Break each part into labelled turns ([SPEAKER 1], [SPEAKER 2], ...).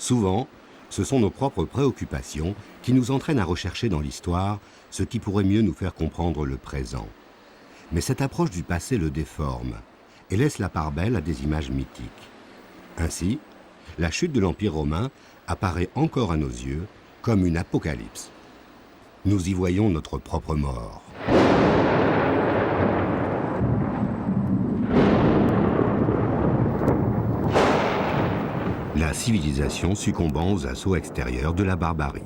[SPEAKER 1] Souvent, ce sont nos propres préoccupations qui nous entraînent à rechercher dans l'histoire ce qui pourrait mieux nous faire comprendre le présent. Mais cette approche du passé le déforme et laisse la part belle à des images mythiques. Ainsi, la chute de l'Empire romain apparaît encore à nos yeux comme une apocalypse. Nous y voyons notre propre mort. La civilisation succombant aux assauts extérieurs de la barbarie.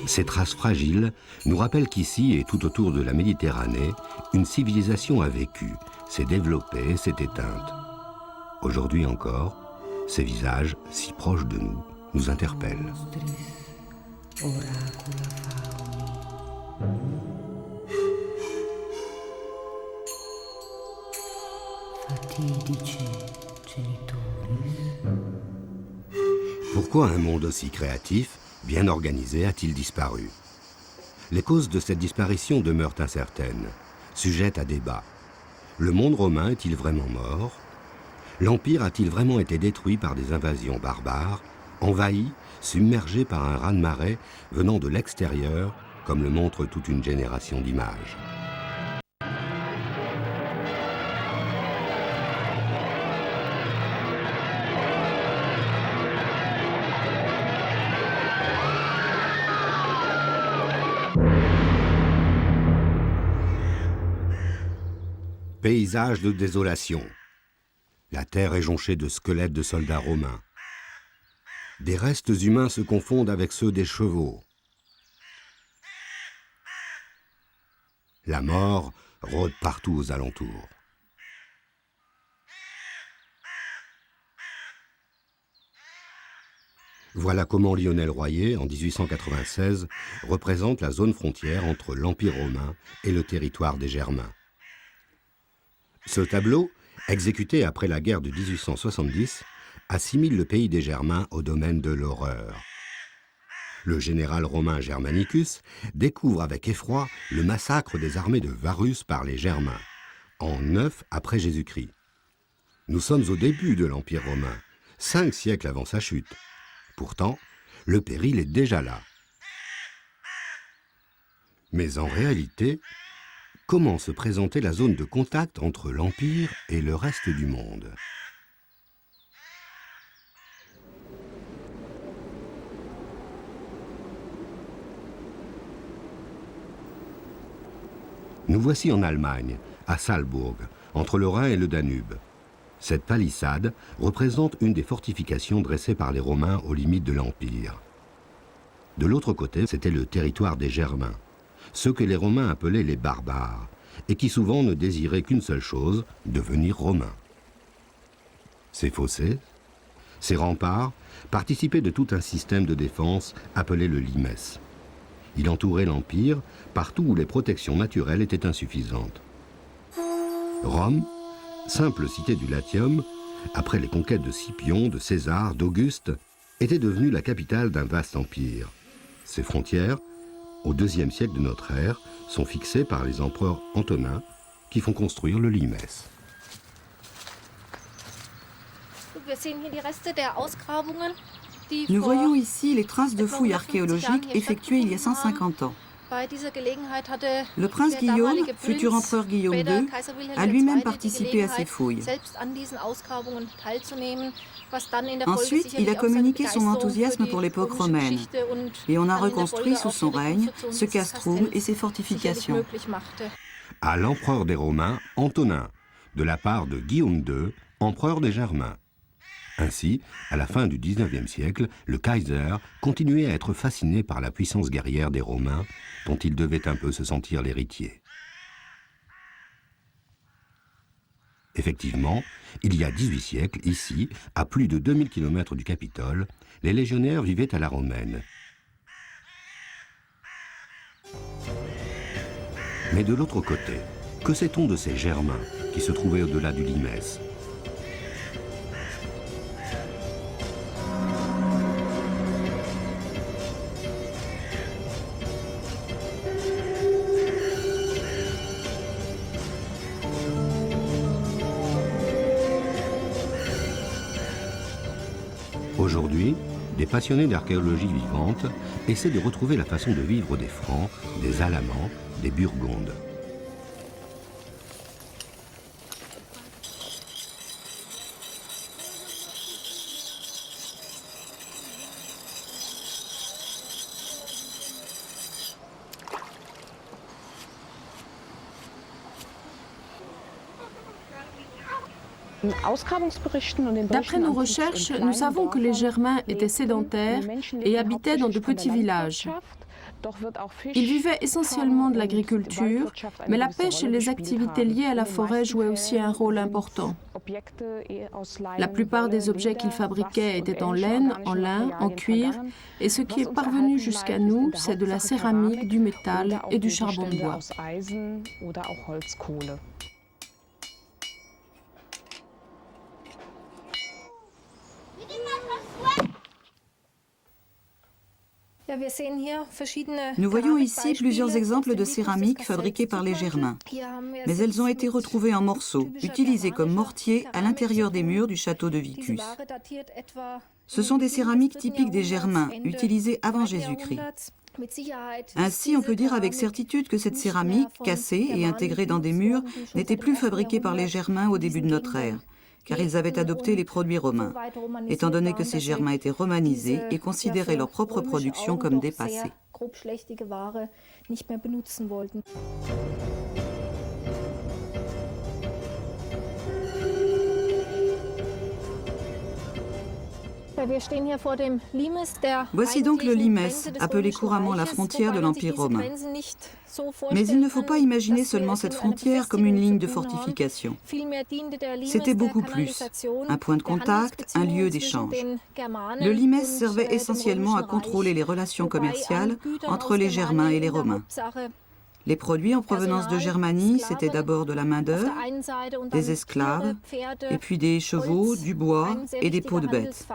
[SPEAKER 1] Ces traces fragiles nous rappellent qu'ici et tout autour de la Méditerranée, une civilisation a vécu, s'est développée, s'est éteinte. Aujourd'hui encore, ces visages, si proches de nous, nous interpellent. Pourquoi un monde aussi créatif, bien organisé, a-t-il disparu? Les causes de cette disparition demeurent incertaines, sujettes à débat. Le monde romain est-il vraiment mort? L'Empire a-t-il vraiment été détruit par des invasions barbares, envahi, submergé par un raz-de-marée venant de l'extérieur, comme le montre toute une génération d'images? Paysage de désolation. La terre est jonchée de squelettes de soldats romains. Des restes humains se confondent avec ceux des chevaux. La mort rôde partout aux alentours. Voilà comment Lionel Royer, en 1896, représente la zone frontière entre l'Empire romain et le territoire des Germains. Ce tableau, exécuté après la guerre de 1870, assimile le pays des Germains au domaine de l'horreur. Le général romain Germanicus découvre avec effroi le massacre des armées de Varus par les Germains, en 9 après Jésus-Christ. Nous sommes au début de l'Empire romain, 5 siècles avant sa chute. Pourtant, le péril est déjà là. Mais en réalité, comment se présentait la zone de contact entre l'Empire et le reste du monde? Nous voici en Allemagne, à Salzbourg, entre le Rhin et le Danube. Cette palissade représente une des fortifications dressées par les Romains aux limites de l'Empire. De l'autre côté, c'était le territoire des Germains, ceux que les Romains appelaient les barbares, et qui souvent ne désiraient qu'une seule chose, devenir romains. Ces fossés, ces remparts, participaient de tout un système de défense appelé le limes. Il entourait l'Empire partout où les protections naturelles étaient insuffisantes. Rome, simple cité du Latium, après les conquêtes de Scipion, de César, d'Auguste, était devenue la capitale d'un vaste empire. Ses frontières, au IIe siècle de notre ère, sont fixées par les empereurs antonins qui font construire le limes.
[SPEAKER 2] Nous voyons ici les traces de fouilles archéologiques effectuées il y a 150 ans. Le prince Guillaume, futur empereur Guillaume II, a lui-même participé à ces fouilles. Ensuite, il a communiqué son enthousiasme pour l'époque romaine, et on a reconstruit sous son règne ce castrum et ses fortifications.
[SPEAKER 1] À l'empereur des Romains, Antonin, de la part de Guillaume II, empereur des Germains. Ainsi, à la fin du XIXe siècle, le Kaiser continuait à être fasciné par la puissance guerrière des Romains, dont il devait un peu se sentir l'héritier. Effectivement, il y a 18 siècles, ici, à plus de 2000 km du Capitole, les légionnaires vivaient à la romaine. Mais de l'autre côté, que sait-on de ces Germains qui se trouvaient au-delà du limes ? Aujourd'hui, des passionnés d'archéologie vivante essaient de retrouver la façon de vivre des Francs, des Alamans, des Burgondes.
[SPEAKER 3] D'après nos recherches, nous savons que les Germains étaient sédentaires et habitaient dans de petits villages. Ils vivaient essentiellement de l'agriculture, mais la pêche et les activités liées à la forêt jouaient aussi un rôle important. La plupart des objets qu'ils fabriquaient étaient en laine, en lin, en cuir, et ce qui est parvenu jusqu'à nous, c'est de la céramique, du métal et du charbon de bois.
[SPEAKER 2] Nous voyons ici plusieurs exemples de céramique fabriquées par les Germains. Mais elles ont été retrouvées en morceaux, utilisées comme mortier à l'intérieur des murs du château de Vicus. Ce sont des céramiques typiques des Germains, utilisées avant Jésus-Christ. Ainsi, on peut dire avec certitude que cette céramique, cassée et intégrée dans des murs, n'était plus fabriquée par les Germains au début de notre ère, car ils avaient adopté les produits romains, étant donné que ces Germains étaient romanisés et considéraient leur propre production comme dépassée. Voici donc le limes, appelé couramment la frontière de l'Empire romain. Mais il ne faut pas imaginer seulement cette frontière comme une ligne de fortification. C'était beaucoup plus, un point de contact, un lieu d'échange. Le limes servait essentiellement à contrôler les relations commerciales entre les Germains et les Romains. Les produits en provenance de Germanie, c'était d'abord de la main-d'œuvre, des esclaves, et puis des chevaux, du bois et des peaux de bêtes.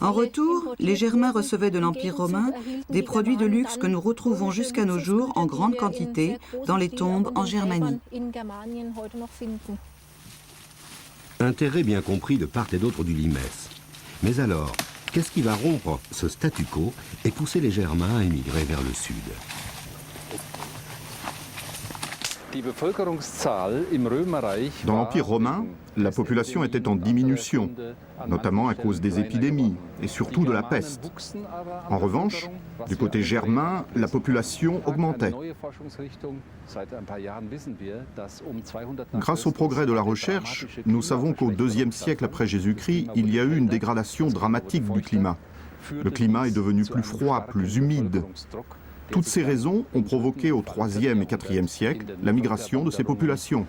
[SPEAKER 2] En retour, les Germains recevaient de l'Empire romain des produits de luxe que nous retrouvons jusqu'à nos jours en grande quantité dans les tombes en Germanie.
[SPEAKER 1] Intérêt bien compris de part et d'autre du limes. Mais alors, qu'est-ce qui va rompre ce statu quo et pousser les Germains à émigrer vers le sud ?
[SPEAKER 4] Dans l'Empire romain, la population était en diminution, notamment à cause des épidémies et surtout de la peste. En revanche, du côté germain, la population augmentait. Grâce au progrès de la recherche, nous savons qu'au IIe siècle après Jésus-Christ, il y a eu une dégradation dramatique du climat. Le climat est devenu plus froid, plus humide. Toutes ces raisons ont provoqué au IIIe et IVe siècle la migration de ces populations.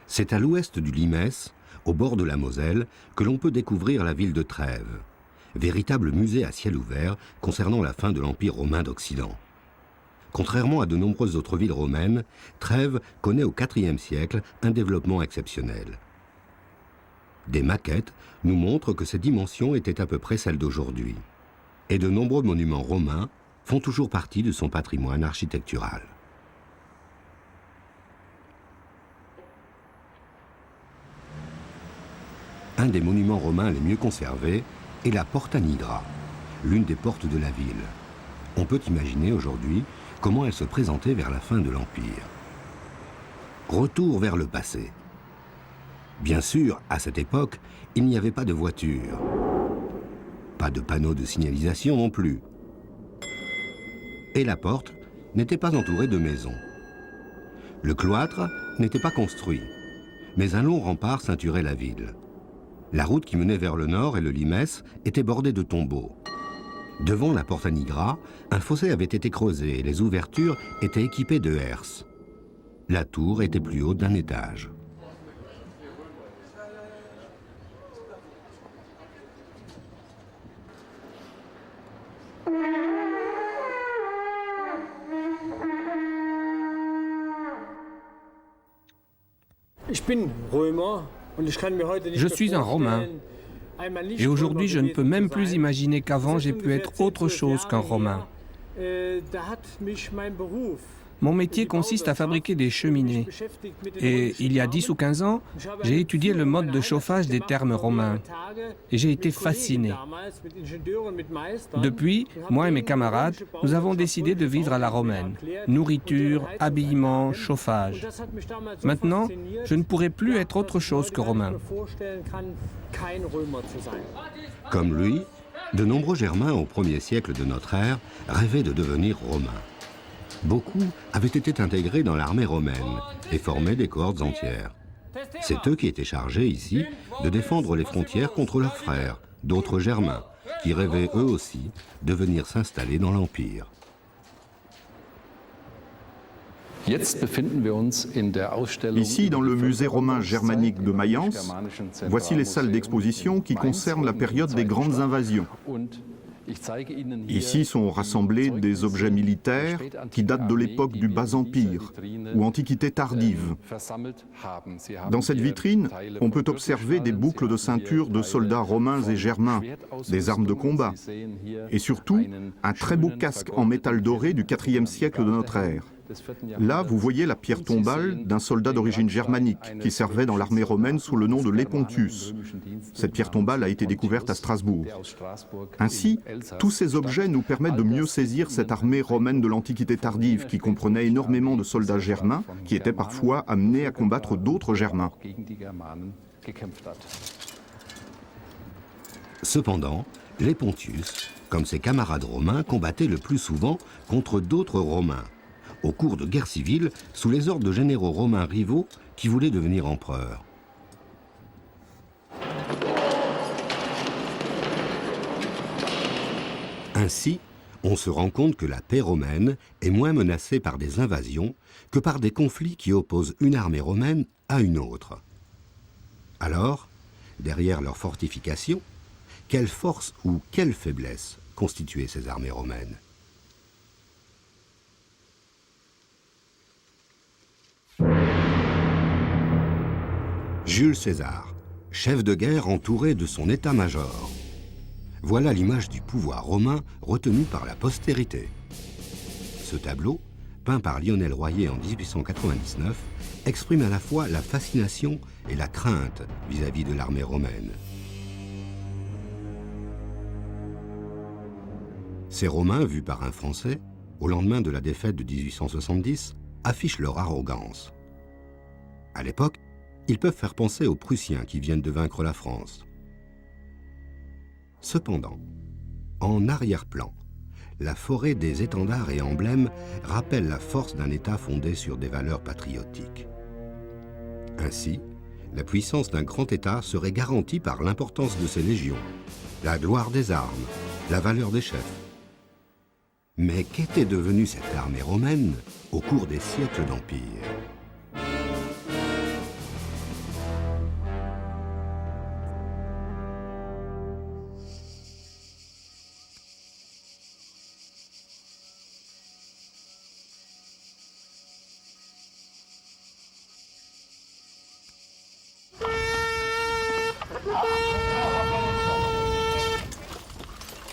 [SPEAKER 1] C'est à l'ouest du limes, au bord de la Moselle, que l'on peut découvrir la ville de Trèves, véritable musée à ciel ouvert concernant la fin de l'Empire romain d'Occident. Contrairement à de nombreuses autres villes romaines, Trèves connaît au IVe siècle un développement exceptionnel. Des maquettes nous montrent que ses dimensions étaient à peu près celles d'aujourd'hui. Et de nombreux monuments romains font toujours partie de son patrimoine architectural. Un des monuments romains les mieux conservés est la Porta Nigra, l'une des portes de la ville. On peut imaginer aujourd'hui comment elle se présentait vers la fin de l'Empire. Retour vers le passé. Bien sûr, à cette époque, il n'y avait pas de voiture. Pas de panneaux de signalisation non plus. Et la porte n'était pas entourée de maisons. Le cloître n'était pas construit, mais un long rempart ceinturait la ville. La route qui menait vers le nord et le limes était bordée de tombeaux. Devant la Porta Nigra, un fossé avait été creusé et les ouvertures étaient équipées de herses. La tour était plus haute d'un étage.
[SPEAKER 5] Je suis un Romain Et aujourd'hui, je ne peux même plus imaginer qu'avant, j'ai pu être autre chose qu'un Romain. Mon métier consiste à fabriquer des cheminées. Et il y a 10 ou 15 ans, j'ai étudié le mode de chauffage des thermes romains. Et j'ai été fasciné. Depuis, moi et mes camarades, nous avons décidé de vivre à la romaine. Nourriture, habillement, chauffage. Maintenant, je ne pourrais plus être autre chose que romain.
[SPEAKER 1] Comme lui, de nombreux Germains au 1er siècle de notre ère rêvaient de devenir romains. Beaucoup avaient été intégrés dans l'armée romaine et formaient des cohortes entières. C'est eux qui étaient chargés ici de défendre les frontières contre leurs frères, d'autres Germains, qui rêvaient eux aussi de venir s'installer dans l'Empire.
[SPEAKER 4] Ici, dans le musée romain germanique de Mayence, voici les salles d'exposition qui concernent la période des grandes invasions. Ici sont rassemblés des objets militaires qui datent de l'époque du Bas-Empire ou Antiquité tardive. Dans cette vitrine, on peut observer des boucles de ceinture de soldats romains et germains, des armes de combat et surtout un très beau casque en métal doré du IVe siècle de notre ère. Là, vous voyez la pierre tombale d'un soldat d'origine germanique qui servait dans l'armée romaine sous le nom de Lépontius. Cette pierre tombale a été découverte à Strasbourg. Ainsi, tous ces objets nous permettent de mieux saisir cette armée romaine de l'Antiquité tardive qui comprenait énormément de soldats germains qui étaient parfois amenés à combattre d'autres Germains.
[SPEAKER 1] Cependant, Lépontius, comme ses camarades romains, combattait le plus souvent contre d'autres Romains, au cours de guerres civiles, sous les ordres de généraux romains rivaux qui voulaient devenir empereurs. Ainsi, on se rend compte que la paix romaine est moins menacée par des invasions que par des conflits qui opposent une armée romaine à une autre. Alors, derrière leurs fortifications, quelle force ou quelle faiblesse constituaient ces armées romaines ? Jules César, chef de guerre entouré de son état-major. Voilà l'image du pouvoir romain retenu par la postérité. Ce tableau, peint par Lionel Royer en 1899, exprime à la fois la fascination et la crainte vis-à-vis de l'armée romaine. Ces Romains, vus par un Français, au lendemain de la défaite de 1870, affichent leur arrogance. À l'époque, ils peuvent faire penser aux Prussiens qui viennent de vaincre la France. Cependant, en arrière-plan, la forêt des étendards et emblèmes rappelle la force d'un État fondé sur des valeurs patriotiques. Ainsi, la puissance d'un grand État serait garantie par l'importance de ses légions, la gloire des armes, la valeur des chefs. Mais qu'était devenue cette armée romaine au cours des siècles d'empire ?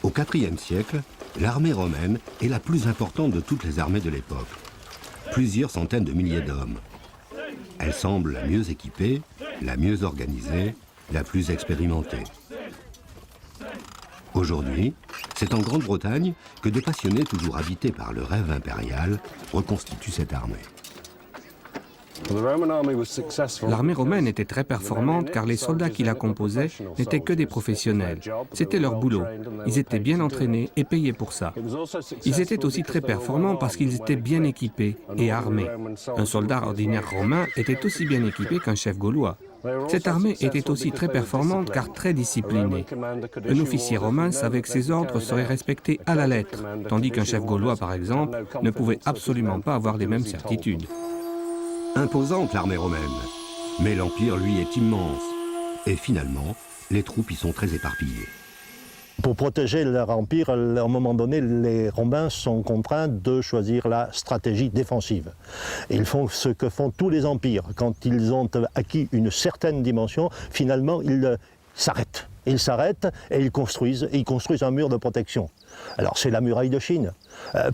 [SPEAKER 1] Au IVe siècle, l'armée romaine est la plus importante de toutes les armées de l'époque. Plusieurs centaines de milliers d'hommes. Elle semble la mieux équipée, la mieux organisée, la plus expérimentée. Aujourd'hui, c'est en Grande-Bretagne que des passionnés toujours habités par le rêve impérial reconstituent cette armée.
[SPEAKER 5] L'armée romaine était très performante car les soldats qui la composaient n'étaient que des professionnels. C'était leur boulot. Ils étaient bien entraînés et payés pour ça. Ils étaient aussi très performants parce qu'ils étaient bien équipés et armés. Un soldat ordinaire romain était aussi bien équipé qu'un chef gaulois. Cette armée était aussi très performante car très disciplinée. Un officier romain savait que ses ordres seraient respectés à la lettre, tandis qu'un chef gaulois, par exemple, ne pouvait absolument pas avoir les mêmes certitudes.
[SPEAKER 1] Imposante l'armée romaine, mais l'Empire, lui, est immense. Et finalement, les troupes y sont très éparpillées.
[SPEAKER 6] Pour protéger leur empire, à un moment donné, les Romains sont contraints de choisir la stratégie défensive. Et ils font ce que font tous les empires. Quand ils ont acquis une certaine dimension, finalement, ils s'arrêtent. Ils s'arrêtent et ils construisent un mur de protection. Alors c'est la muraille de Chine.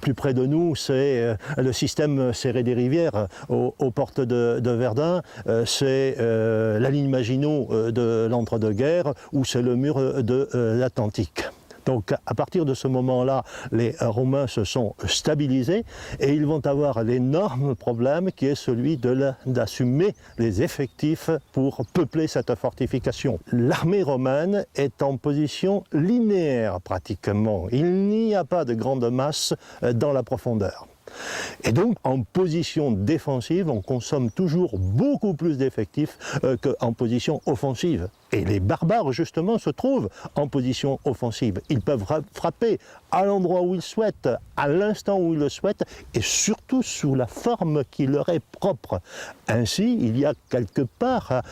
[SPEAKER 6] Plus près de nous, c'est le système serré des rivières aux portes de Verdun, c'est la ligne Maginot de l'entre-deux-guerres ou c'est le mur de l'Atlantique. Donc à partir de ce moment-là, les Romains se sont stabilisés et ils vont avoir l'énorme problème qui est celui d'assumer les effectifs pour peupler cette fortification. L'armée romaine est en position linéaire pratiquement. Il n'y a pas de grande masse dans la profondeur. Et donc, en position défensive, on consomme toujours beaucoup plus d'effectifs qu'en position offensive. Et les barbares, justement, se trouvent en position offensive. Ils peuvent frapper à l'endroit où ils souhaitent, à l'instant où ils le souhaitent, et surtout sous la forme qui leur est propre. Ainsi, il y a quelque part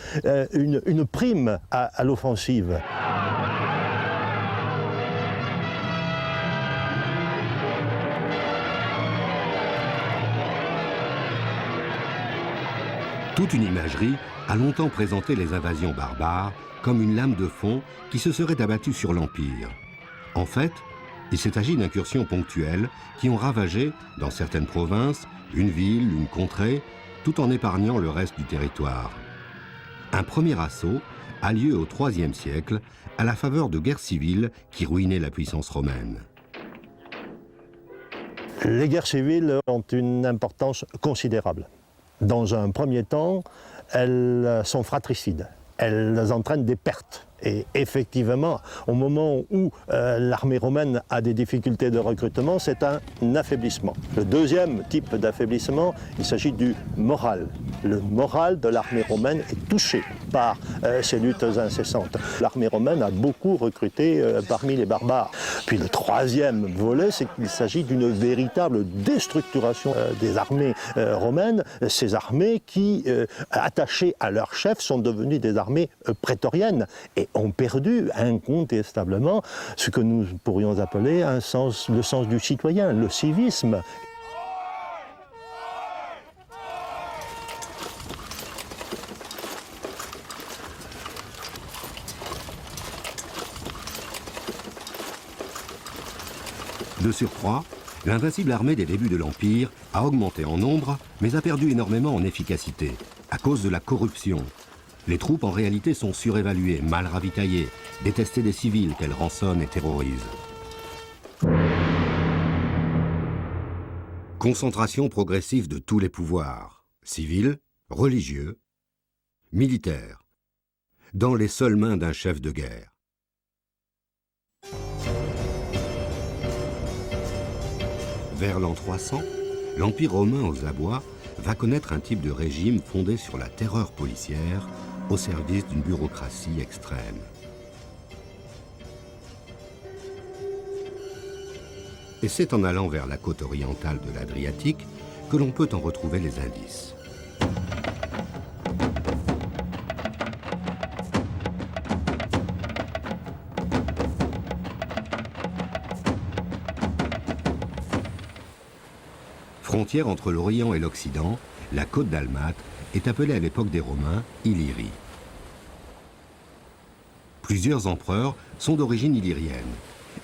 [SPEAKER 6] une prime à l'offensive.
[SPEAKER 1] Toute une imagerie a longtemps présenté les invasions barbares comme une lame de fond qui se serait abattue sur l'Empire. En fait, il s'est agi d'incursions ponctuelles qui ont ravagé, dans certaines provinces, une ville, une contrée, tout en épargnant le reste du territoire. Un premier assaut a lieu au IIIe siècle, à la faveur de guerres civiles qui ruinaient la puissance romaine.
[SPEAKER 6] Les guerres civiles ont une importance considérable. Dans un premier temps, elles sont fratricides, elles entraînent des pertes. Et effectivement, au moment où l'armée romaine a des difficultés de recrutement, c'est un affaiblissement. Le deuxième type d'affaiblissement, il s'agit du moral. Le moral de l'armée romaine est touché par ces luttes incessantes. L'armée romaine a beaucoup recruté parmi les barbares. Puis le troisième volet, c'est qu'il s'agit d'une véritable déstructuration des armées romaines. Ces armées qui, attachées à leur chef, sont devenues des armées prétoriennes. Et ont perdu incontestablement ce que nous pourrions appeler le sens du citoyen, le civisme.
[SPEAKER 1] De surcroît, l'invincible armée des débuts de l'Empire a augmenté en nombre, mais a perdu énormément en efficacité, à cause de la corruption. Les troupes, en réalité, sont surévaluées, mal ravitaillées, détestées des civils qu'elles rançonnent et terrorisent. Concentration progressive de tous les pouvoirs, civils, religieux, militaires, dans les seules mains d'un chef de guerre. Vers l'an 300, l'Empire romain aux abois va connaître un type de régime fondé sur la terreur policière, au service d'une bureaucratie extrême. Et c'est en allant vers la côte orientale de l'Adriatique que l'on peut en retrouver les indices. Frontière entre l'Orient et l'Occident, la côte dalmate est appelée à l'époque des Romains Illyrie. Plusieurs empereurs sont d'origine illyrienne.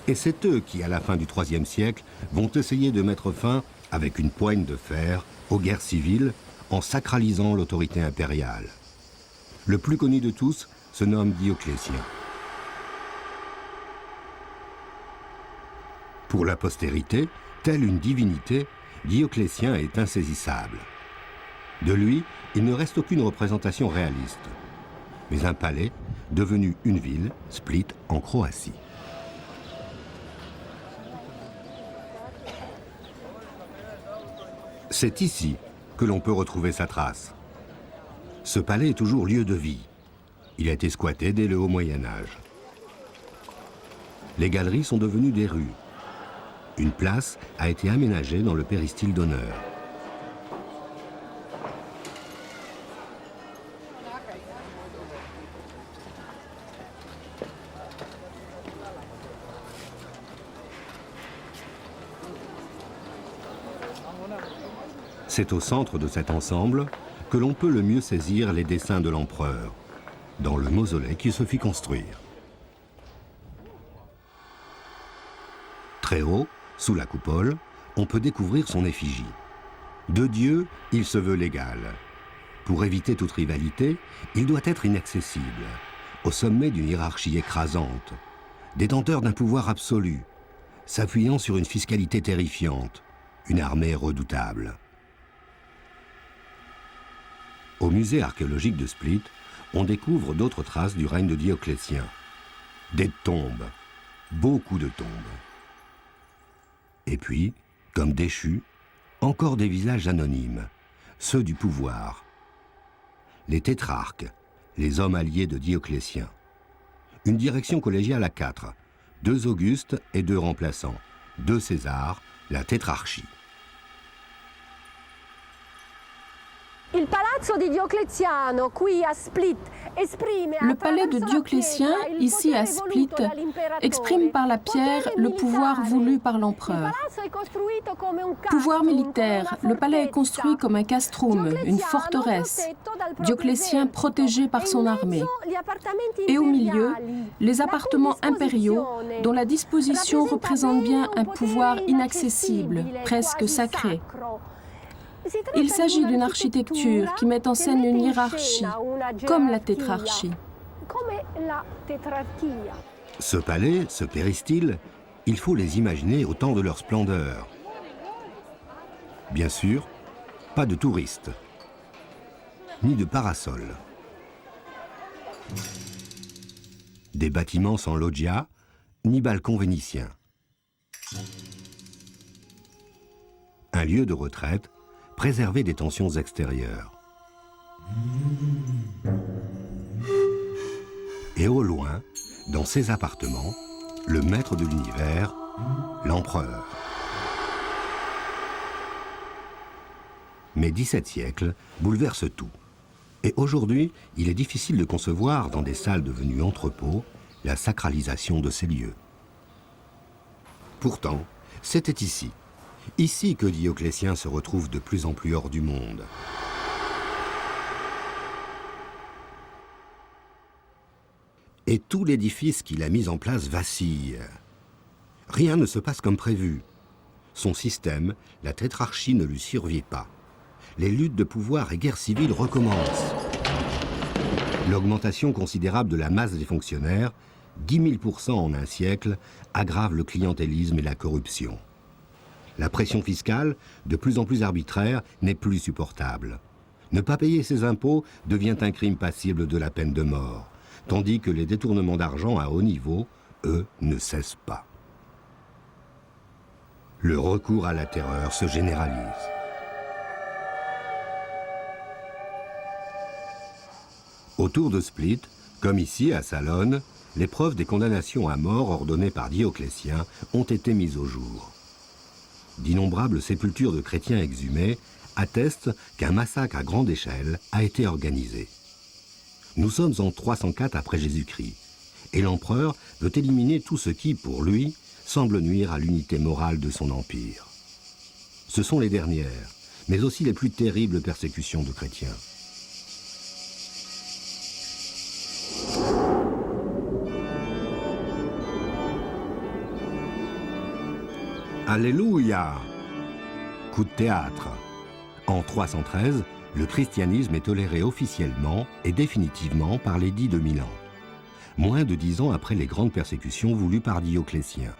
[SPEAKER 1] Et c'est eux qui, à la fin du IIIe siècle, vont essayer de mettre fin, avec une poigne de fer, aux guerres civiles, en sacralisant l'autorité impériale. Le plus connu de tous se nomme Dioclétien. Pour la postérité, telle une divinité, Dioclétien est insaisissable. De lui, il ne reste aucune représentation réaliste, mais un palais devenu une ville, Split, en Croatie. C'est ici que l'on peut retrouver sa trace. Ce palais est toujours lieu de vie. Il a été squatté dès le Haut Moyen-Âge. Les galeries sont devenues des rues. Une place a été aménagée dans le péristyle d'honneur. C'est au centre de cet ensemble que l'on peut le mieux saisir les dessins de l'empereur, dans le mausolée qui se fit construire. Très haut, sous la coupole, on peut découvrir son effigie. De Dieu, il se veut l'égal. Pour éviter toute rivalité, il doit être inaccessible, au sommet d'une hiérarchie écrasante, détenteur d'un pouvoir absolu, s'appuyant sur une fiscalité terrifiante, une armée redoutable. Au musée archéologique de Split, on découvre d'autres traces du règne de Dioclétien. Des tombes, beaucoup de tombes. Et puis, comme déchus, encore des visages anonymes, ceux du pouvoir. Les tétrarques, les hommes alliés de Dioclétien. Une direction collégiale à 4, 2 Augustes et 2 remplaçants, 2 Césars, la tétrarchie.
[SPEAKER 3] Le palais de Dioclétien, ici à Split, exprime par la pierre le pouvoir voulu par l'empereur. Pouvoir militaire, le palais est construit comme un castrum, une forteresse. Dioclétien protégé par son armée. Et au milieu, les appartements impériaux, dont la disposition représente bien un pouvoir inaccessible, presque sacré. Il s'agit d'une architecture qui met en scène une hiérarchie, comme la tétrarchie.
[SPEAKER 1] Ce palais, ce péristyle, il faut les imaginer au temps de leur splendeur. Bien sûr, pas de touristes, ni de parasols. Des bâtiments sans loggia, ni balcons vénitiens. Un lieu de retraite préservé des tensions extérieures. Et au loin, dans ses appartements, le maître de l'univers, l'empereur. Mais 17 siècles bouleversent tout. Et aujourd'hui, il est difficile de concevoir, dans des salles devenues entrepôts, la sacralisation de ces lieux. Pourtant, c'était ici que Dioclétien se retrouve de plus en plus hors du monde. Et tout l'édifice qu'il a mis en place vacille. Rien ne se passe comme prévu. Son système, la tétrarchie, ne lui survit pas. Les luttes de pouvoir et guerres civiles recommencent. L'augmentation considérable de la masse des fonctionnaires, 10 000% en un siècle, aggrave le clientélisme et la corruption. La pression fiscale, de plus en plus arbitraire, n'est plus supportable. Ne pas payer ses impôts devient un crime passible de la peine de mort, tandis que les détournements d'argent à haut niveau, eux, ne cessent pas. Le recours à la terreur se généralise. Autour de Split, comme ici à Salonne, les preuves des condamnations à mort ordonnées par Dioclétien ont été mises au jour. D'innombrables sépultures de chrétiens exhumés attestent qu'un massacre à grande échelle a été organisé. Nous sommes en 304 après Jésus-Christ, et l'empereur veut éliminer tout ce qui, pour lui, semble nuire à l'unité morale de son empire. Ce sont les dernières, mais aussi les plus terribles persécutions de chrétiens. Alléluia! Coup de théâtre. En 313, le christianisme est toléré officiellement et définitivement par l'édit de Milan, moins de 10 ans après les grandes persécutions voulues par Dioclétien.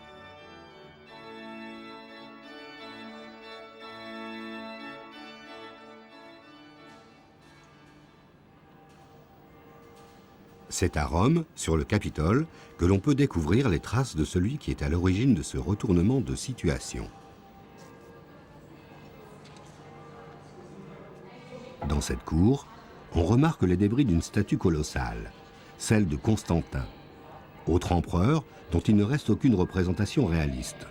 [SPEAKER 1] C'est à Rome, sur le Capitole, que l'on peut découvrir les traces de celui qui est à l'origine de ce retournement de situation. Dans cette cour, on remarque les débris d'une statue colossale, celle de Constantin, autre empereur dont il ne reste aucune représentation réaliste.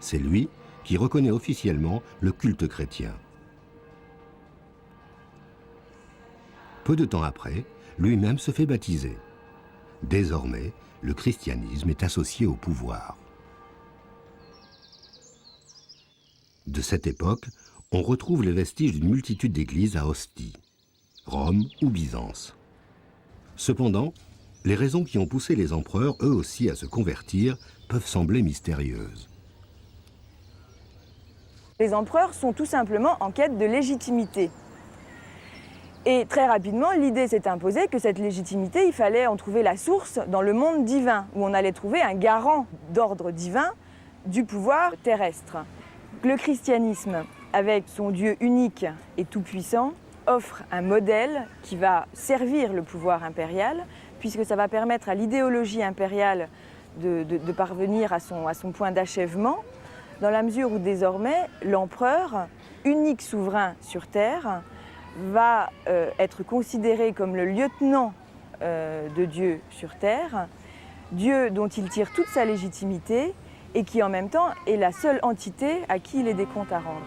[SPEAKER 1] C'est lui qui reconnaît officiellement le culte chrétien. Peu de temps après, lui-même se fait baptiser. Désormais, le christianisme est associé au pouvoir. De cette époque, on retrouve les vestiges d'une multitude d'églises à Ostie, Rome ou Byzance. Cependant, les raisons qui ont poussé les empereurs, eux aussi, à se convertir, peuvent sembler mystérieuses.
[SPEAKER 7] Les empereurs sont tout simplement en quête de légitimité. Et très rapidement, l'idée s'est imposée que cette légitimité, il fallait en trouver la source dans le monde divin, où on allait trouver un garant d'ordre divin du pouvoir terrestre. Le christianisme, avec son Dieu unique et tout-puissant, offre un modèle qui va servir le pouvoir impérial, puisque ça va permettre à l'idéologie impériale de parvenir à son point d'achèvement, dans la mesure où désormais l'empereur, unique souverain sur Terre, va être considéré comme le lieutenant de Dieu sur Terre, Dieu dont il tire toute sa légitimité et qui en même temps est la seule entité à qui il ait des comptes à rendre.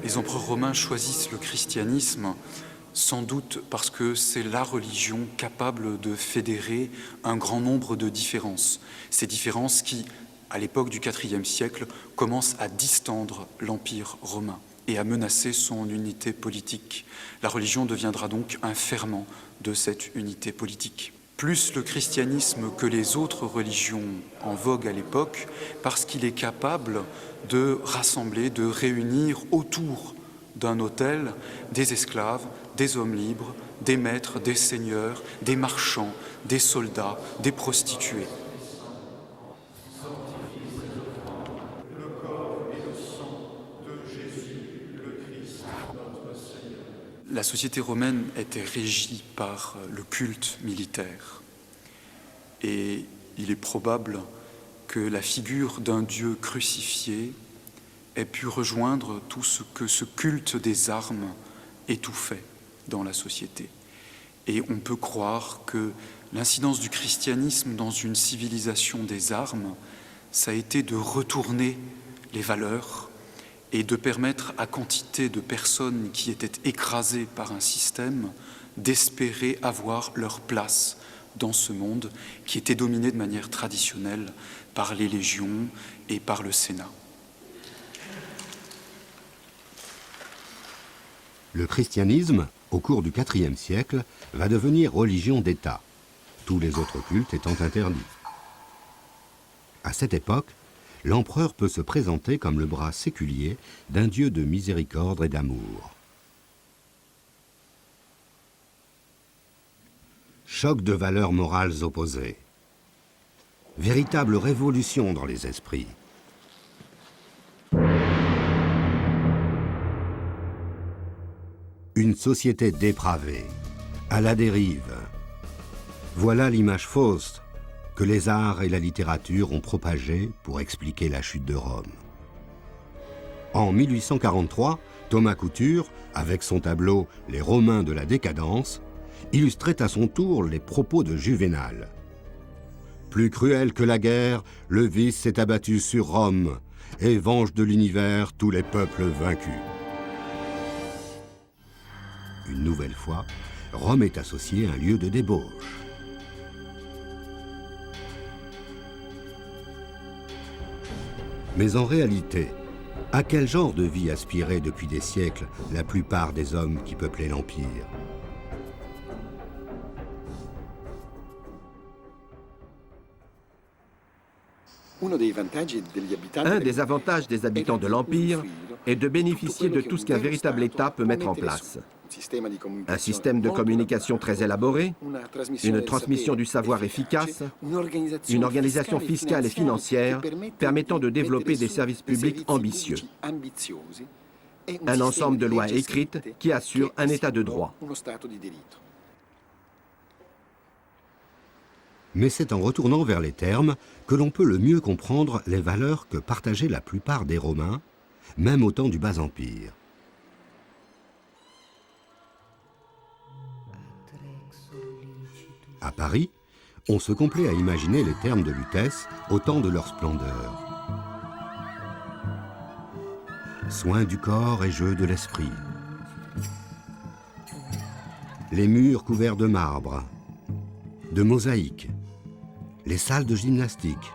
[SPEAKER 8] Les empereurs romains choisissent le christianisme sans doute parce que c'est la religion capable de fédérer un grand nombre de différences. Ces différences qui, à l'époque du IVe siècle, commencent à distendre l'Empire romain et à menacer son unité politique. La religion deviendra donc un ferment de cette unité politique. Plus le christianisme que les autres religions en vogue à l'époque, parce qu'il est capable de rassembler, de réunir autour d'un autel des esclaves, des hommes libres, des maîtres, des seigneurs, des marchands, des soldats, des prostituées. La société romaine était régie par le culte militaire. Et il est probable que la figure d'un Dieu crucifié ait pu rejoindre tout ce que ce culte des armes étouffait dans la société. Et on peut croire que l'incidence du christianisme dans une civilisation des armes, ça a été de retourner les valeurs et de permettre à quantité de personnes qui étaient écrasées par un système d'espérer avoir leur place dans ce monde qui était dominé de manière traditionnelle par les légions et par le Sénat.
[SPEAKER 1] Le christianisme, au cours du IVe siècle, va devenir religion d'État, tous les autres cultes étant interdits. À cette époque, l'empereur peut se présenter comme le bras séculier d'un Dieu de miséricorde et d'amour. Choc de valeurs morales opposées. Véritable révolution dans les esprits. Une société dépravée, à la dérive. Voilà l'image fausse que les arts et la littérature ont propagée pour expliquer la chute de Rome. En 1843, Thomas Couture, avec son tableau « Les Romains de la décadence », illustrait à son tour les propos de Juvénal. « Plus cruel que la guerre, le vice s'est abattu sur Rome et venge de l'univers tous les peuples vaincus. » Une nouvelle fois, Rome est associée à un lieu de débauche. Mais en réalité, à quel genre de vie aspiraient depuis des siècles la plupart des hommes qui peuplaient l'Empire ?
[SPEAKER 9] Un des avantages des habitants de l'Empire est de bénéficier de tout ce qu'un véritable État peut mettre en place. Un système de communication très élaboré, une transmission du savoir efficace, une organisation fiscale et financière permettant de développer des services publics ambitieux, un ensemble de lois écrites qui assurent un État de droit.
[SPEAKER 1] Mais c'est en retournant vers les termes que l'on peut le mieux comprendre les valeurs que partageaient la plupart des Romains, même au temps du Bas-Empire. À Paris, on se complaît à imaginer les thermes de Lutèce au temps de leur splendeur. Soin du corps et jeu de l'esprit. Les murs couverts de marbre. de mosaïques, les salles de gymnastique,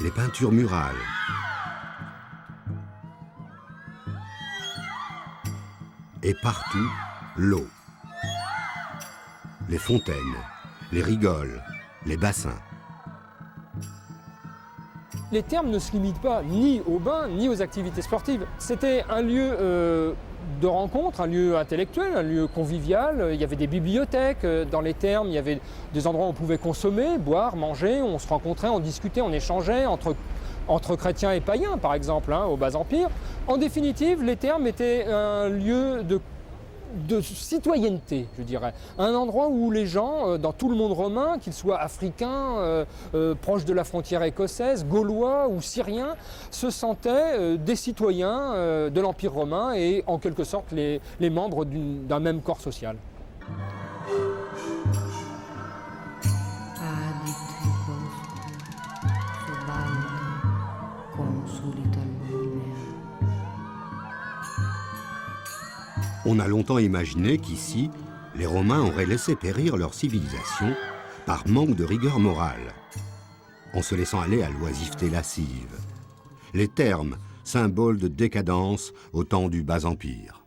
[SPEAKER 1] les peintures murales. Et partout, l'eau. Les fontaines, les rigoles, les bassins.
[SPEAKER 10] Les thermes ne se limitent pas ni aux bains ni aux activités sportives. C'était un lieu de rencontre, un lieu intellectuel, un lieu convivial. Il y avait des bibliothèques dans les thermes, il y avait des endroits où on pouvait consommer, boire, manger, on se rencontrait, on discutait, on échangeait entre chrétiens et païens, par exemple, au Bas-Empire. En définitive, les thermes étaient un lieu de citoyenneté, je dirais. Un endroit où les gens, dans tout le monde romain, qu'ils soient africains, proches de la frontière écossaise, gaulois ou syriens, se sentaient des citoyens de l'Empire romain et en quelque sorte les membres d'un même corps social.
[SPEAKER 1] On a longtemps imaginé qu'ici, les Romains auraient laissé périr leur civilisation par manque de rigueur morale, en se laissant aller à l'oisiveté lascive. Les thermes, symboles de décadence au temps du Bas-Empire.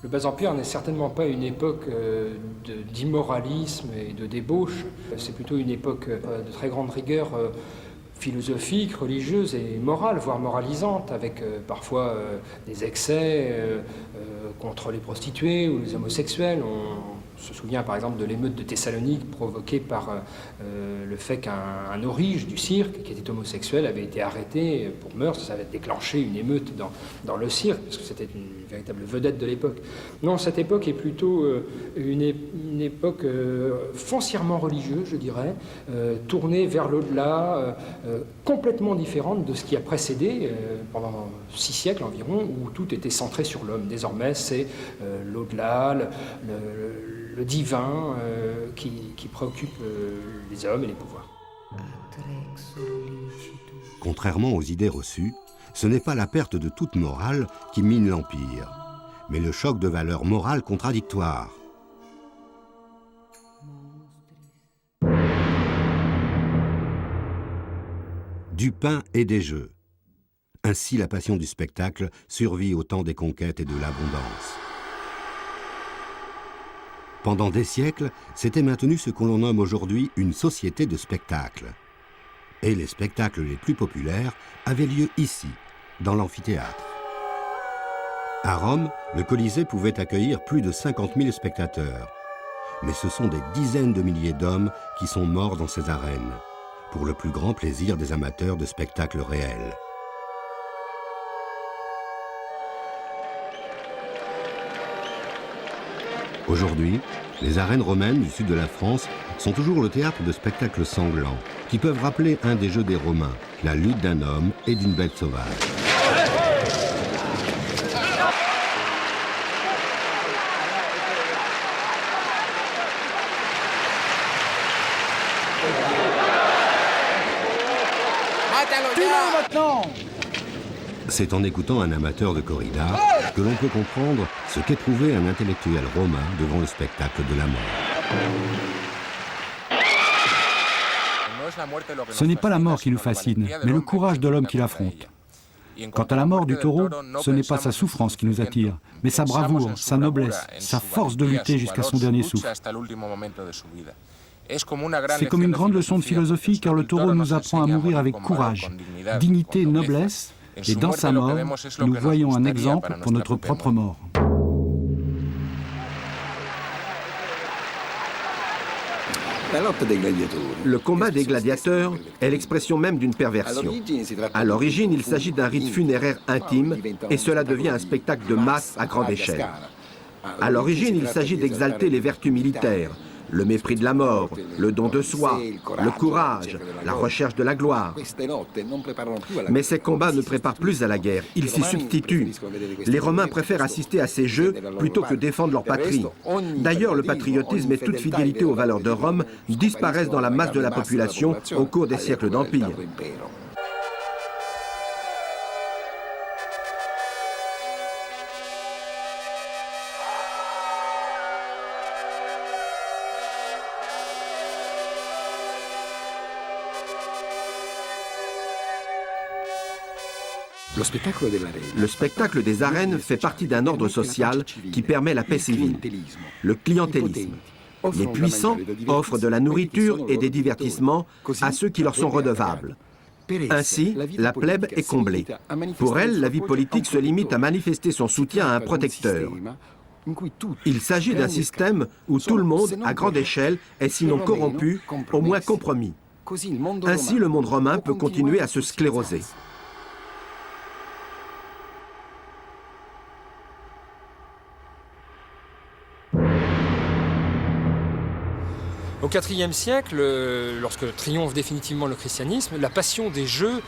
[SPEAKER 10] Le Bas-Empire n'est certainement pas une époque d'immoralisme et de débauche. C'est plutôt une époque de très grande rigueur philosophique, religieuse et morale, voire moralisante, avec parfois des excès contre les prostituées ou les homosexuels. On se souvient par exemple de l'émeute de Thessalonique provoquée par le fait qu'un aurige du cirque, qui était homosexuel, avait été arrêté pour meurtre. Ça avait déclenché une émeute dans le cirque, parce que c'était une véritable vedette de l'époque. Non, cette époque est plutôt une époque foncièrement religieuse, je dirais, tournée vers l'au-delà, complètement différente de ce qui a précédé pendant 6 siècles environ, où tout était centré sur l'homme. Désormais, c'est l'au-delà, le divin qui préoccupe les hommes et les pouvoirs.
[SPEAKER 1] Contrairement aux idées reçues, ce n'est pas la perte de toute morale qui mine l'Empire, mais le choc de valeurs morales contradictoires. Du pain et des jeux. Ainsi la passion du spectacle survit au temps des conquêtes et de l'abondance. Pendant des siècles, s'était maintenu ce que l'on nomme aujourd'hui une société de spectacle. Et les spectacles les plus populaires avaient lieu ici, dans l'amphithéâtre. À Rome, le Colisée pouvait accueillir plus de 50 000 spectateurs. Mais ce sont des dizaines de milliers d'hommes qui sont morts dans ces arènes, pour le plus grand plaisir des amateurs de spectacles réels. Aujourd'hui, les arènes romaines du sud de la France sont toujours le théâtre de spectacles sanglants qui peuvent rappeler un des jeux des Romains, la lutte d'un homme et d'une bête sauvage. C'est en écoutant un amateur de corrida que l'on peut comprendre ce qu'éprouvait un intellectuel romain devant le spectacle de la mort.
[SPEAKER 11] Ce n'est pas la mort qui nous fascine, mais le courage de l'homme qui l'affronte. Quant à la mort du taureau, ce n'est pas sa souffrance qui nous attire, mais sa bravoure, sa noblesse, sa force de lutter jusqu'à son dernier souffle. C'est comme une grande leçon de philosophie car le taureau nous apprend à mourir avec courage, dignité, noblesse, et dans sa mort, nous voyons un exemple pour notre propre mort.
[SPEAKER 9] Le combat des gladiateurs est l'expression même d'une perversion. À l'origine, il s'agit d'un rite funéraire intime et cela devient un spectacle de masse à grande échelle. À l'origine, il s'agit d'exalter les vertus militaires, le mépris de la mort, le don de soi, le courage, la recherche de la gloire. Mais ces combats ne préparent plus à la guerre, ils s'y substituent. Les Romains préfèrent assister à ces jeux plutôt que défendre leur patrie. D'ailleurs, le patriotisme et toute fidélité aux valeurs de Rome disparaissent dans la masse de la population au cours des siècles d'empire. Le spectacle des arènes fait partie d'un ordre social qui permet la paix civile, le clientélisme. Les puissants offrent de la nourriture et des divertissements à ceux qui leur sont redevables. Ainsi, la plèbe est comblée. Pour elle, la vie politique se limite à manifester son soutien à un protecteur. Il s'agit d'un système où tout le monde, à grande échelle, est sinon corrompu, au moins compromis. Ainsi, le monde romain peut continuer à se scléroser.
[SPEAKER 10] Au IVe siècle, lorsque triomphe définitivement le christianisme, la passion des jeux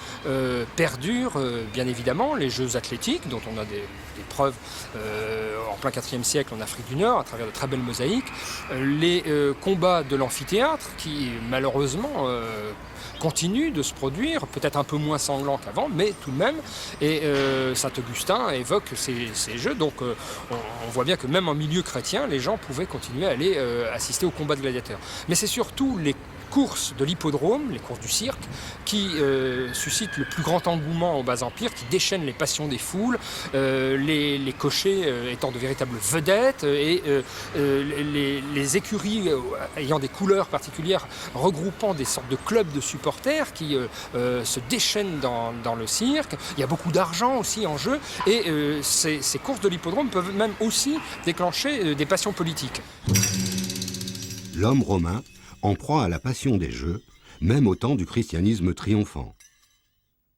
[SPEAKER 10] perdure, bien évidemment. Les jeux athlétiques, dont on a des preuves en plein IVe siècle en Afrique du Nord, à travers de très belles mosaïques. Les combats de l'amphithéâtre, qui malheureusement continuent de se produire, peut-être un peu moins sanglants qu'avant, mais tout de même. Et Saint-Augustin évoque ces jeux, donc on voit bien que même en milieu chrétien, les gens pouvaient continuer à aller assister aux combats de gladiateurs. Mais c'est surtout les courses de l'hippodrome, les courses du cirque, qui suscitent le plus grand engouement au Bas-Empire, qui déchaînent les passions des foules, les cochers étant de véritables vedettes, et les écuries ayant des couleurs particulières, regroupant des sortes de clubs de supporters qui se déchaînent dans le cirque. Il y a beaucoup d'argent aussi en jeu, et ces courses de l'hippodrome peuvent même aussi déclencher des passions politiques.
[SPEAKER 1] L'homme romain en proie à la passion des jeux, même au temps du christianisme triomphant.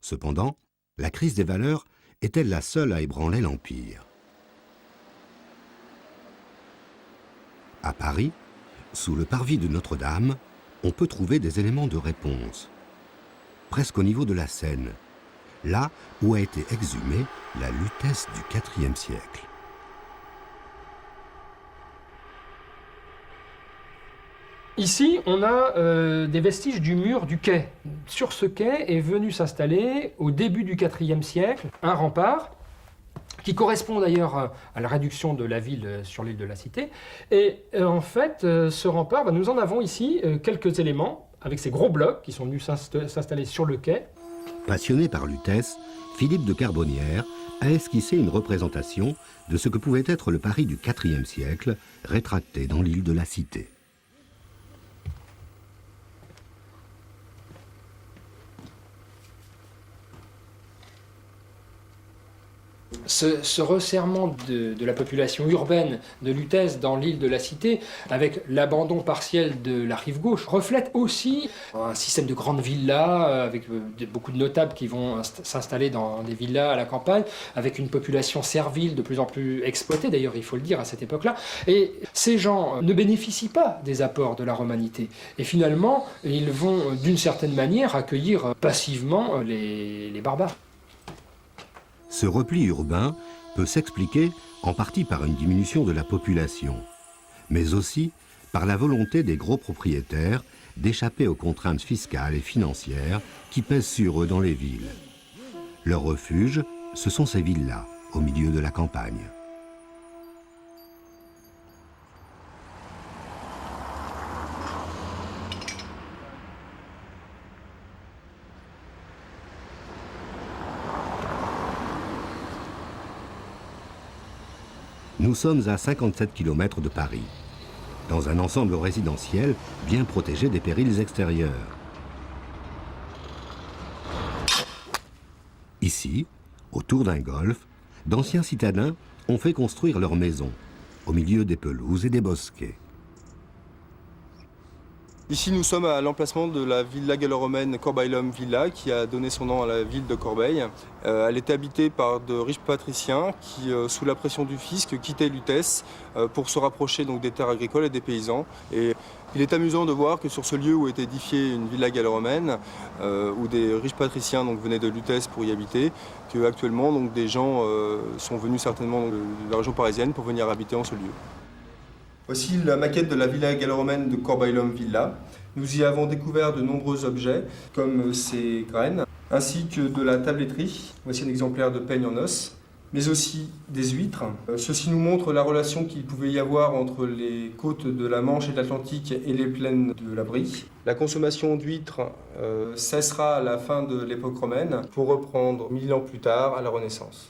[SPEAKER 1] Cependant, la crise des valeurs est-elle la seule à ébranler l'Empire? À Paris, sous le parvis de Notre-Dame, on peut trouver des éléments de réponse. Presque au niveau de la Seine, là où a été exhumée la Lutèce du IVe siècle.
[SPEAKER 10] Ici, on a des vestiges du mur du quai. Sur ce quai est venu s'installer, au début du IVe siècle, un rempart qui correspond d'ailleurs à la réduction de la ville sur l'île de la Cité. Et en fait, ce rempart, nous en avons ici quelques éléments, avec ces gros blocs qui sont venus s'installer sur le quai.
[SPEAKER 1] Passionné par Lutèce, Philippe de Carbonnières a esquissé une représentation de ce que pouvait être le Paris du IVe siècle, rétracté dans l'île de la Cité.
[SPEAKER 10] Ce resserrement de la population urbaine de Lutèce dans l'île de la Cité, avec l'abandon partiel de la rive gauche, reflète aussi un système de grandes villas, avec beaucoup de notables qui vont s'installer dans des villas à la campagne, avec une population servile de plus en plus exploitée, d'ailleurs il faut le dire à cette époque-là. Et ces gens ne bénéficient pas des apports de la romanité. Et finalement, ils vont d'une certaine manière accueillir passivement les barbares.
[SPEAKER 1] Ce repli urbain peut s'expliquer en partie par une diminution de la population, mais aussi par la volonté des gros propriétaires d'échapper aux contraintes fiscales et financières qui pèsent sur eux dans les villes. Leur refuge, ce sont ces villas, au milieu de la campagne. Nous sommes à 57 km de Paris, dans un ensemble résidentiel bien protégé des périls extérieurs. Ici, autour d'un golfe, d'anciens citadins ont fait construire leurs maisons, au milieu des pelouses et des bosquets.
[SPEAKER 12] Ici, nous sommes à l'emplacement de la villa gallo-romaine Corbeillum Villa, qui a donné son nom à la ville de Corbeil. Elle était habitée par de riches patriciens qui, sous la pression du fisc, quittaient Lutèce pour se rapprocher donc, des terres agricoles et des paysans. Et il est amusant de voir que sur ce lieu où était édifiée une villa gallo-romaine, où des riches patriciens donc, venaient de Lutèce pour y habiter, qu'actuellement donc, des gens sont venus certainement de la région parisienne pour venir habiter en ce lieu. Voici la maquette de la villa gallo-romaine de Corbeillum Villa. Nous y avons découvert de nombreux objets, comme ces graines, ainsi que de la tabletterie. Voici un exemplaire de peigne en os, mais aussi des huîtres. Ceci nous montre la relation qu'il pouvait y avoir entre les côtes de la Manche et de l'Atlantique et les plaines de la Brie. La consommation d'huîtres cessera à la fin de l'époque romaine pour reprendre 1000 ans plus tard à la Renaissance.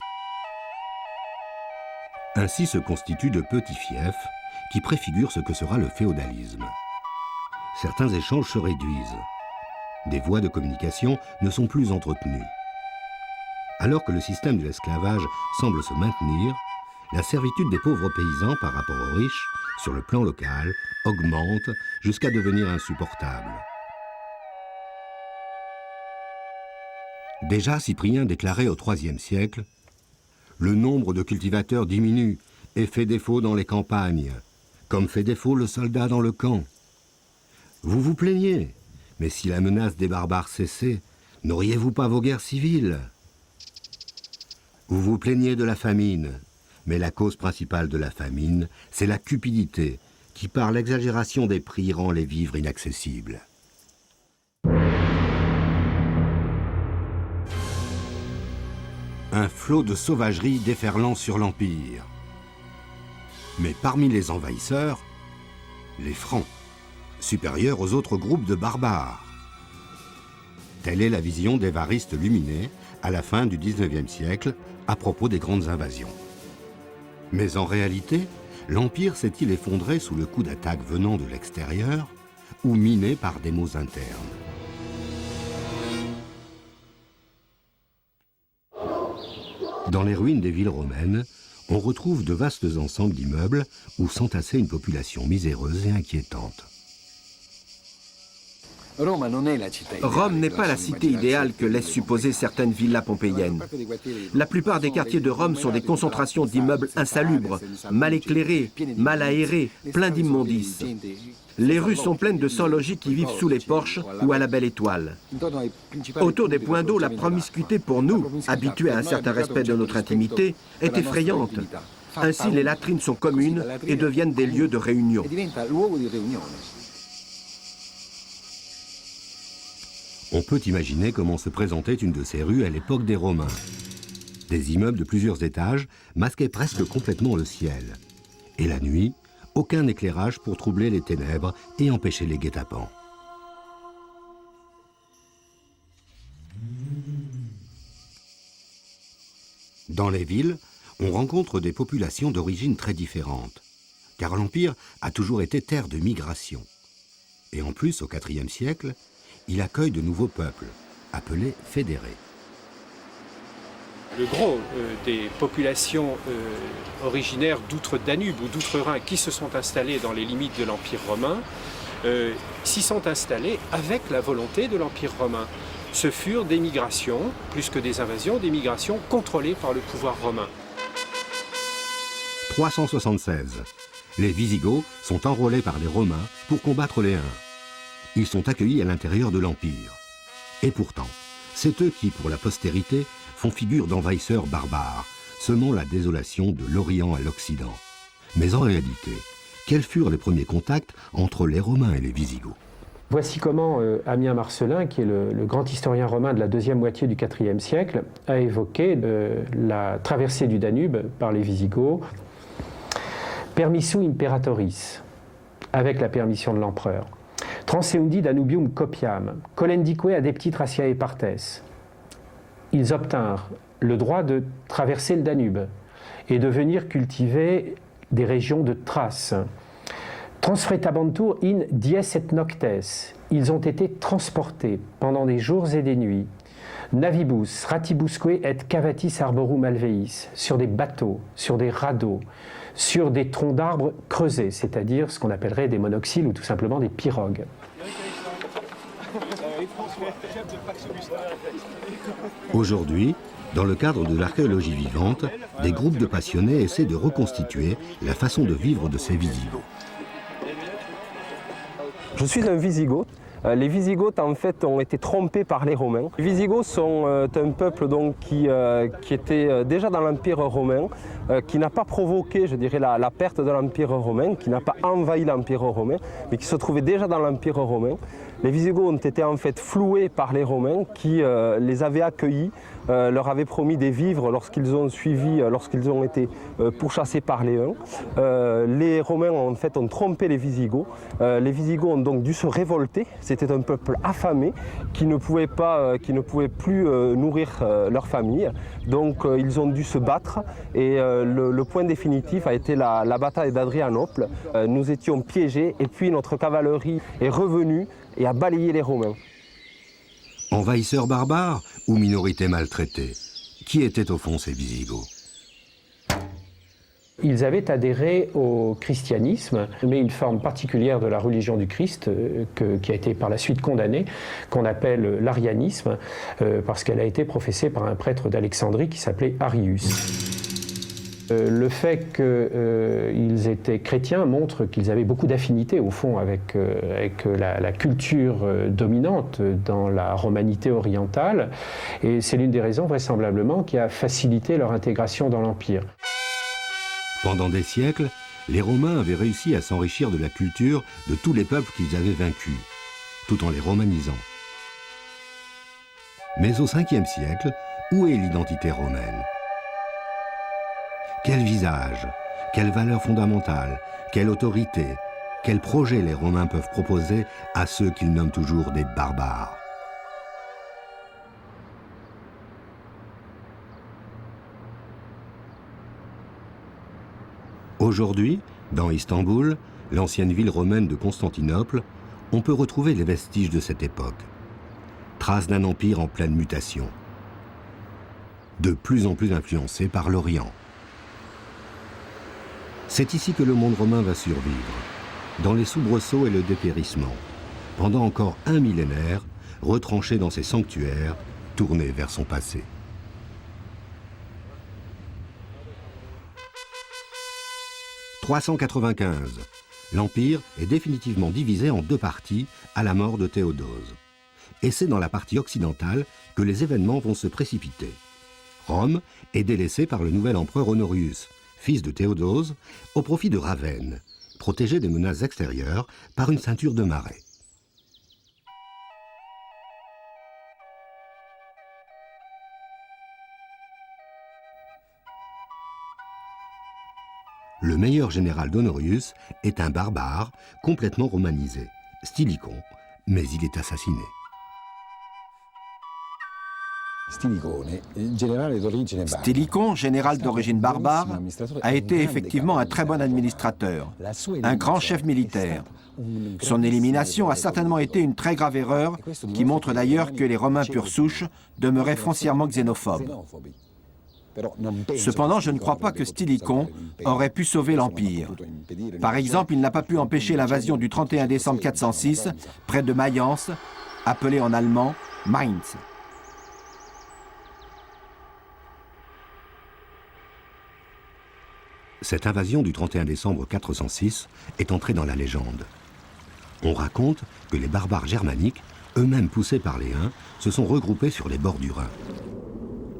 [SPEAKER 1] Ainsi se constituent de petits fiefs qui préfigurent ce que sera le féodalisme. Certains échanges se réduisent. Des voies de communication ne sont plus entretenues. Alors que le système de l'esclavage semble se maintenir, la servitude des pauvres paysans par rapport aux riches, sur le plan local, augmente jusqu'à devenir insupportable. Déjà, Cyprien déclarait au IIIe siècle « Le nombre de cultivateurs diminue et fait défaut dans les campagnes, comme fait défaut le soldat dans le camp. Vous vous plaignez, mais si la menace des barbares cessait, n'auriez-vous pas vos guerres civiles ? Vous vous plaignez de la famine, mais la cause principale de la famine, c'est la cupidité, qui par l'exagération des prix rend les vivres inaccessibles. » Un flot de sauvagerie déferlant sur l'Empire. Mais parmi les envahisseurs, les Francs, supérieurs aux autres groupes de barbares. Telle est la vision d'Évariste Luminet à la fin du XIXe siècle à propos des grandes invasions. Mais en réalité, l'Empire s'est-il effondré sous le coup d'attaques venant de l'extérieur ou miné par des maux internes? Dans les ruines des villes romaines, on retrouve de vastes ensembles d'immeubles où s'entassait une population miséreuse et inquiétante.
[SPEAKER 9] Rome n'est pas la cité idéale que laissent supposer certaines villas pompéiennes. La plupart des quartiers de Rome sont des concentrations d'immeubles insalubres, mal éclairés, mal aérés, pleins d'immondices. Les rues sont pleines de sans-logis qui vivent sous les porches ou à la belle étoile. Autour des points d'eau, la promiscuité pour nous, habitués à un certain respect de notre intimité, est effrayante. Ainsi, les latrines sont communes et deviennent des lieux de réunion.
[SPEAKER 1] On peut imaginer comment se présentait une de ces rues à l'époque des Romains. Des immeubles de plusieurs étages masquaient presque complètement le ciel. Et la nuit, aucun éclairage pour troubler les ténèbres et empêcher les guet-apens. Dans les villes, on rencontre des populations d'origine très différentes, car l'Empire a toujours été terre de migration. Et en plus, au IVe siècle, il accueille de nouveaux peuples, appelés fédérés.
[SPEAKER 13] Le gros des populations originaires d'outre-Danube ou d'outre-Rhin qui se sont installées dans les limites de l'Empire romain s'y sont installés avec la volonté de l'Empire romain. Ce furent des migrations, plus que des invasions, des migrations contrôlées par le pouvoir romain.
[SPEAKER 1] 376. Les Visigoths sont enrôlés par les Romains pour combattre les Huns. Ils sont accueillis à l'intérieur de l'Empire. Et pourtant, c'est eux qui, pour la postérité, font figure d'envahisseurs barbares, semant la désolation de l'Orient à l'Occident. Mais en réalité, quels furent les premiers contacts entre les Romains et les Visigoths?
[SPEAKER 10] Voici comment Ammien Marcellin, qui est le grand historien romain de la deuxième moitié du IVe siècle, a évoqué la traversée du Danube par les Visigoths, permissu imperatoris, avec la permission de l'empereur. Transeundi Danubium copiam, colendique adepti Thraciae partes. Ils obtinrent le droit de traverser le Danube et de venir cultiver des régions de Thrace. Transfretabantur in dies et noctes. Ils ont été transportés pendant des jours et des nuits. Navibus, ratibusque et cavatis arborum alveis, sur des bateaux, sur des radeaux, sur des troncs d'arbres creusés, c'est-à-dire ce qu'on appellerait des monoxyles ou tout simplement des pirogues.
[SPEAKER 1] Aujourd'hui, dans le cadre de l'archéologie vivante, des groupes de passionnés essaient de reconstituer la façon de vivre de ces Visigoths.
[SPEAKER 14] Je suis un Visigoth. Les Visigoths en fait ont été trompés par les Romains. Les Visigoths sont un peuple donc, qui était déjà dans l'Empire romain, qui n'a pas provoqué, je dirais, la perte de l'Empire romain, qui n'a pas envahi l'Empire romain, mais qui se trouvait déjà dans l'Empire romain. Les Visigoths ont été en fait floués par les Romains qui les avaient accueillis leur avait promis des vivres lorsqu'ils ont été pourchassés par les Huns. Les Romains en fait ont trompé les Visigoths. Les Visigoths ont donc dû se révolter. C'était un peuple affamé qui ne pouvait plus nourrir leur famille. Donc ils ont dû se battre et le point définitif a été la bataille d'Adrianople. Nous étions piégés et puis notre cavalerie est revenue et a balayé les Romains.
[SPEAKER 1] Envahisseurs barbares ou minorités maltraitées? Qui étaient au fond ces Visigoths?
[SPEAKER 15] Ils avaient adhéré au christianisme, mais une forme particulière de la religion du Christ, qui a été par la suite condamnée, qu'on appelle l'arianisme, parce qu'elle a été professée par un prêtre d'Alexandrie qui s'appelait Arius. Le fait qu'ils étaient chrétiens montre qu'ils avaient beaucoup d'affinités, au fond, avec la culture dominante dans la romanité orientale, et c'est l'une des raisons, vraisemblablement, qui a facilité leur intégration dans l'Empire.
[SPEAKER 1] Pendant des siècles, les Romains avaient réussi à s'enrichir de la culture de tous les peuples qu'ils avaient vaincus, tout en les romanisant. Mais au 5e siècle, où est l'identité romaine? Quel visage, quelle valeur fondamentale, quelle autorité, quel projet les Romains peuvent proposer à ceux qu'ils nomment toujours des barbares? Aujourd'hui, dans Istanbul, l'ancienne ville romaine de Constantinople, on peut retrouver les vestiges de cette époque. Traces d'un empire en pleine mutation, de plus en plus influencé par l'Orient. C'est ici que le monde romain va survivre, dans les soubresauts et le dépérissement, pendant encore un millénaire, retranché dans ses sanctuaires, tourné vers son passé. « 395. L'Empire est définitivement divisé en deux parties à la mort de Théodose. Et c'est dans la partie occidentale que les événements vont se précipiter. Rome est délaissée par le nouvel empereur Honorius, fils de Théodose, au profit de Ravenne, protégé des menaces extérieures par une ceinture de marais. Le meilleur général d'Honorius est un barbare complètement romanisé, Stylicon, mais il est assassiné.
[SPEAKER 9] Stylicon, général d'origine barbare, a été effectivement un très bon administrateur, un grand chef militaire. Son élimination a certainement été une très grave erreur, qui montre d'ailleurs que les Romains pure souche demeuraient foncièrement xénophobes. Cependant, je ne crois pas que Stylicon aurait pu sauver l'Empire. Par exemple, il n'a pas pu empêcher l'invasion du 31 décembre 406, près de Mayence, appelée en allemand Mainz.
[SPEAKER 1] Cette invasion du 31 décembre 406 est entrée dans la légende. On raconte que les barbares germaniques, eux-mêmes poussés par les Huns, se sont regroupés sur les bords du Rhin.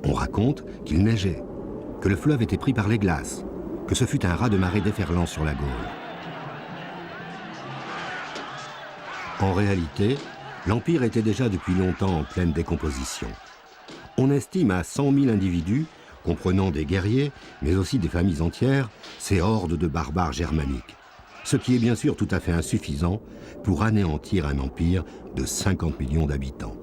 [SPEAKER 1] On raconte qu'il neigeait, que le fleuve était pris par les glaces, que ce fut un raz de marée déferlant sur la Gaule. En réalité, l'Empire était déjà depuis longtemps en pleine décomposition. On estime à 100 000 individus, comprenant des guerriers, mais aussi des familles entières, ces hordes de barbares germaniques, ce qui est bien sûr tout à fait insuffisant pour anéantir un empire de 50 millions d'habitants.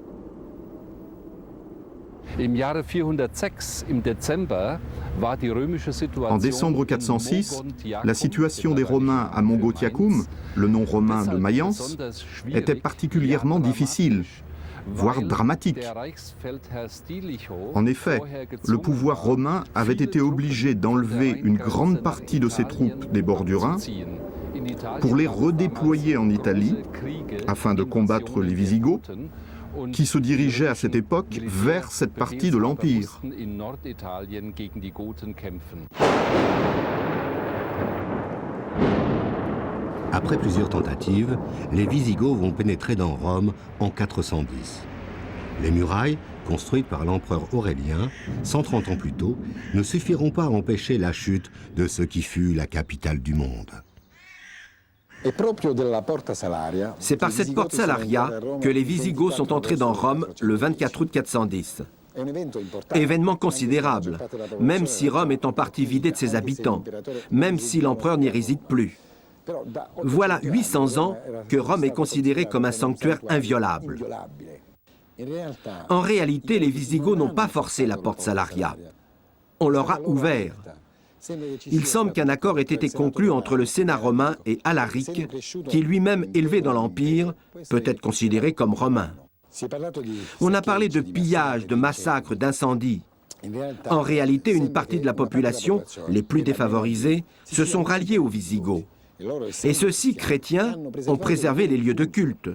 [SPEAKER 4] En décembre 406, la situation des Romains à Mogontiacum, le nom romain de Mayence, était particulièrement difficile, voire dramatique. En effet, le pouvoir romain avait été obligé d'enlever une grande partie de ses troupes des bords du Rhin pour les redéployer en Italie afin de combattre les Visigoths, qui se dirigeaient à cette époque vers cette partie de l'Empire.
[SPEAKER 1] Après plusieurs tentatives, les Visigoths vont pénétrer dans Rome en 410. Les murailles, construites par l'empereur Aurélien, 130 ans plus tôt, ne suffiront pas à empêcher la chute de ce qui fut la capitale du monde.
[SPEAKER 9] C'est par cette porte Salaria que les Visigoths sont entrés dans Rome le 24 août 410. Événement considérable, même si Rome est en partie vidée de ses habitants, même si l'empereur n'y réside plus. Voilà 800 ans que Rome est considérée comme un sanctuaire inviolable. En réalité, les Visigoths n'ont pas forcé la porte Salaria. On leur a ouvert. Il semble qu'un accord ait été conclu entre le Sénat romain et Alaric, qui lui-même élevé dans l'Empire, peut être considéré comme romain. On a parlé de pillage, de massacres, d'incendies. En réalité, une partie de la population, les plus défavorisés, se sont ralliés aux Visigoths. Et ceux-ci, chrétiens, ont préservé les lieux de culte.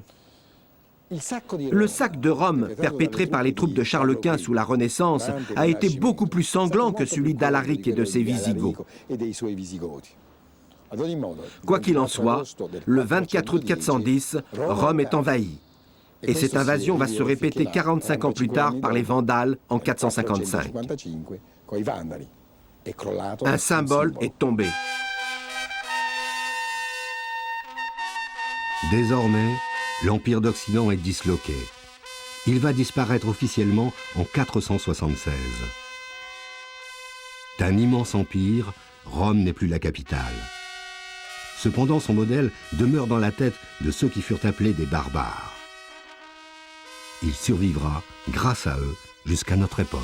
[SPEAKER 9] Le sac de Rome, perpétré par les troupes de Charles Quint sous la Renaissance, a été beaucoup plus sanglant que celui d'Alaric et de ses Visigoths. Quoi qu'il en soit, le 24 août 410, Rome est envahie. Et cette invasion va se répéter 45 ans plus tard par les Vandales en 455. Un symbole est tombé.
[SPEAKER 1] Désormais, l'Empire d'Occident est disloqué. Il va disparaître officiellement en 476. D'un immense empire, Rome n'est plus la capitale. Cependant, son modèle demeure dans la tête de ceux qui furent appelés des barbares. Il survivra, grâce à eux, jusqu'à notre époque.